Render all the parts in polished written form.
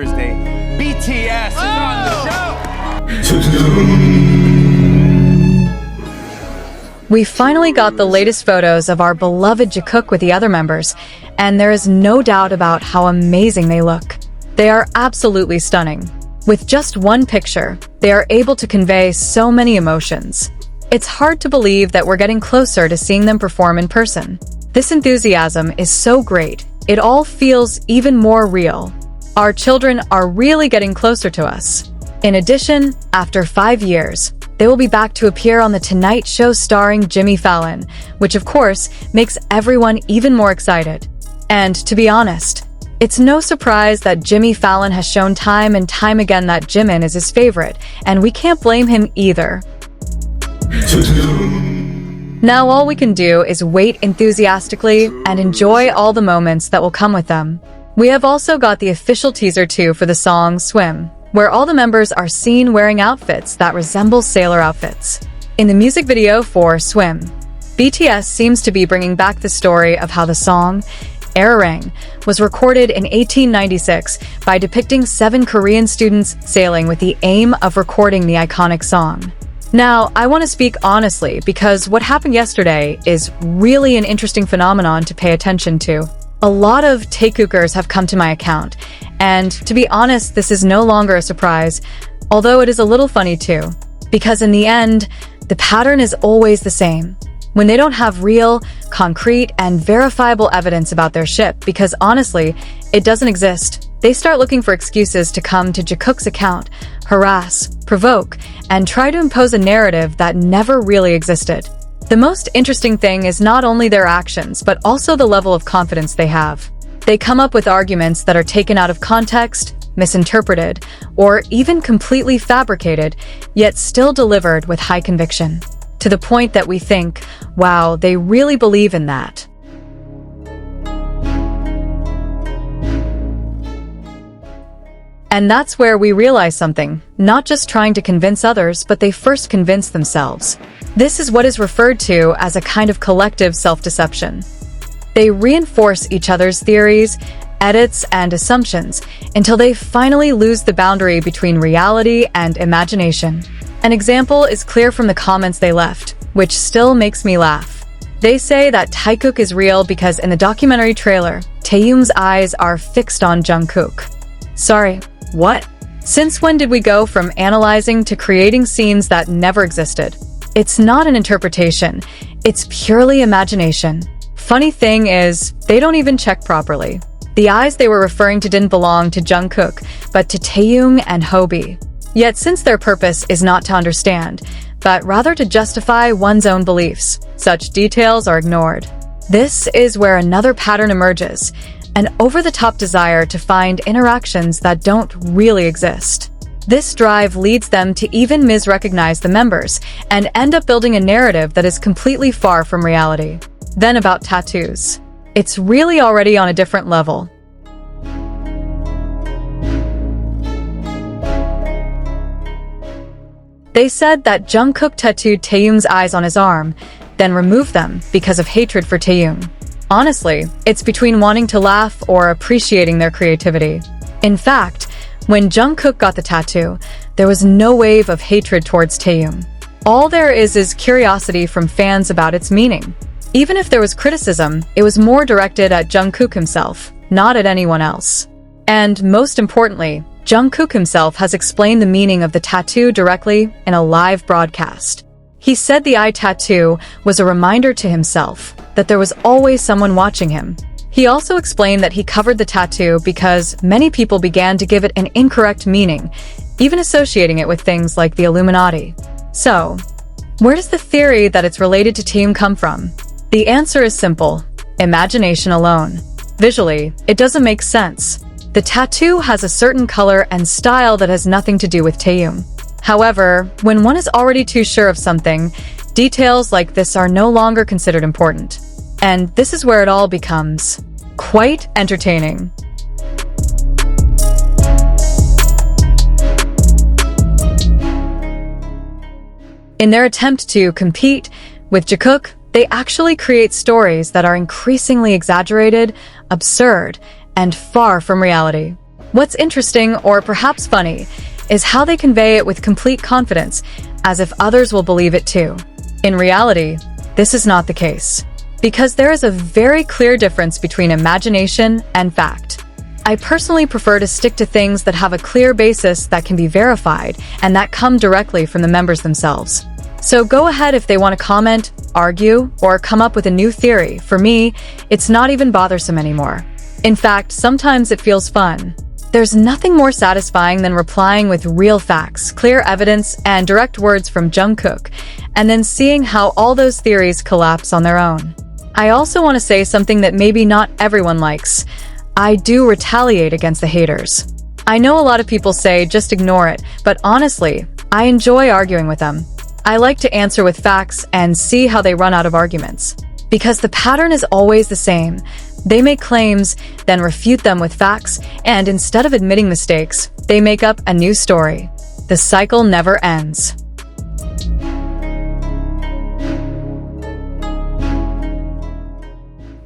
Thursday, BTS is on the show. We finally got the latest photos of our beloved Jikook with the other members, and there is no doubt about how amazing they look. They are absolutely stunning. With just one picture, they are able to convey so many emotions. It's hard to believe that we're getting closer to seeing them perform in person. This enthusiasm is so great, it all feels even more real. Our children are really getting closer to us. In addition, after 5 years, they will be back to appear on The Tonight Show starring Jimmy Fallon, which of course makes everyone even more excited. And to be honest, it's no surprise that Jimmy Fallon has shown time and time again that Jimin is his favorite, and we can't blame him either. Now all we can do is wait enthusiastically and enjoy all the moments that will come with them. We have also got the official teaser too for the song Swim, where all the members are seen wearing outfits that resemble sailor outfits. In the music video for Swim, BTS seems to be bringing back the story of how the song, Arirang, was recorded in 1896 by depicting 7 Korean students sailing with the aim of recording the iconic song. Now, I want to speak honestly because what happened yesterday is really an interesting phenomenon to pay attention to. A lot of Taekookers have come to my account, and to be honest, this is no longer a surprise, although it is a little funny too. Because in the end, the pattern is always the same. When they don't have real, concrete, and verifiable evidence about their ship, because honestly, it doesn't exist, they start looking for excuses to come to Jikook's account, harass, provoke, and try to impose a narrative that never really existed. The most interesting thing is not only their actions, but also the level of confidence they have. They come up with arguments that are taken out of context, misinterpreted, or even completely fabricated, yet still delivered with high conviction. To the point that we think, wow, they really believe in that. And that's where we realize something, not just trying to convince others, but they first convince themselves. This is what is referred to as a kind of collective self-deception. They reinforce each other's theories, edits, and assumptions until they finally lose the boundary between reality and imagination. An example is clear from the comments they left, which still makes me laugh. They say that Taekook is real because in the documentary trailer, Taehyung's eyes are fixed on Jungkook. Sorry, what? Since when did we go from analyzing to creating scenes that never existed? It's not an interpretation, it's purely imagination. Funny thing is, they don't even check properly. The eyes they were referring to didn't belong to Jungkook, but to Taehyung and Hobi. Yet since their purpose is not to understand, but rather to justify one's own beliefs, such details are ignored. This is where another pattern emerges, an over-the-top desire to find interactions that don't really exist. This drive leads them to even misrecognize the members and end up building a narrative that is completely far from reality. Then about tattoos. It's really already on a different level. They said that Jungkook tattooed Taehyung's eyes on his arm, then removed them because of hatred for Taehyung. Honestly, it's between wanting to laugh or appreciating their creativity. In fact, when Jungkook got the tattoo, there was no wave of hatred towards Taehyung. All there is curiosity from fans about its meaning. Even if there was criticism, it was more directed at Jungkook himself, not at anyone else. And most importantly, Jungkook himself has explained the meaning of the tattoo directly in a live broadcast. He said the eye tattoo was a reminder to himself that there was always someone watching him. He also explained that he covered the tattoo because many people began to give it an incorrect meaning, even associating it with things like the Illuminati. So, where does the theory that it's related to Taehyung come from? The answer is simple: imagination alone. Visually, it doesn't make sense. The tattoo has a certain color and style that has nothing to do with Taehyung. However, when one is already too sure of something, details like this are no longer considered important. And this is where it all becomes quite entertaining. In their attempt to compete with Jikook, they actually create stories that are increasingly exaggerated, absurd, and far from reality. What's interesting, or perhaps funny, is how they convey it with complete confidence, as if others will believe it too. In reality, this is not the case, because there is a very clear difference between imagination and fact. I personally prefer to stick to things that have a clear basis that can be verified and that come directly from the members themselves. So go ahead if they want to comment, argue, or come up with a new theory. For me, it's not even bothersome anymore. In fact, sometimes it feels fun. There's nothing more satisfying than replying with real facts, clear evidence, and direct words from Jungkook, and then seeing how all those theories collapse on their own. I also want to say something that maybe not everyone likes. I do retaliate against the haters. I know a lot of people say just ignore it, but honestly, I enjoy arguing with them. I like to answer with facts and see how they run out of arguments. Because the pattern is always the same. They make claims, then refute them with facts, and instead of admitting mistakes, they make up a new story. The cycle never ends.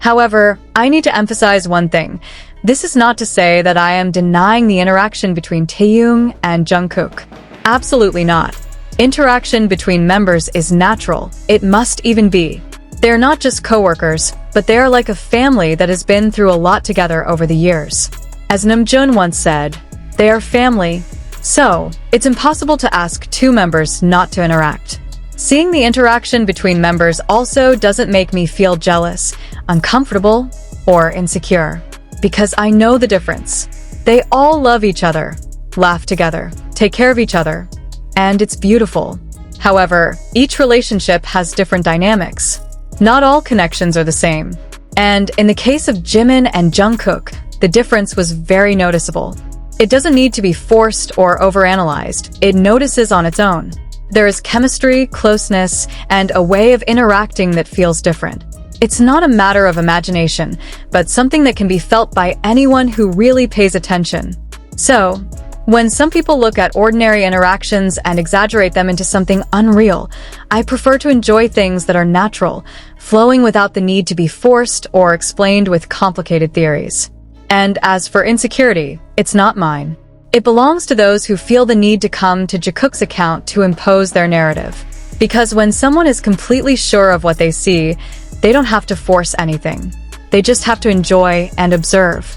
However, I need to emphasize one thing. This is not to say that I am denying the interaction between Taeyoung and Jungkook. Absolutely not. Interaction between members is natural. It must even be. They're not just co-workers, but they are like a family that has been through a lot together over the years. As Namjoon once said, they are family. So, it's impossible to ask two members not to interact. Seeing the interaction between members also doesn't make me feel jealous, uncomfortable, or insecure. Because I know the difference. They all love each other, laugh together, take care of each other, and it's beautiful. However, each relationship has different dynamics. Not all connections are the same. And in the case of Jimin and Jungkook, the difference was very noticeable. It doesn't need to be forced or overanalyzed. It notices on its own. There is chemistry, closeness, and a way of interacting that feels different. It's not a matter of imagination, but something that can be felt by anyone who really pays attention. So, when some people look at ordinary interactions and exaggerate them into something unreal, I prefer to enjoy things that are natural, flowing without the need to be forced or explained with complicated theories. And as for insecurity, it's not mine. It belongs to those who feel the need to come to Jikook's account to impose their narrative. Because when someone is completely sure of what they see, they don't have to force anything. They just have to enjoy and observe.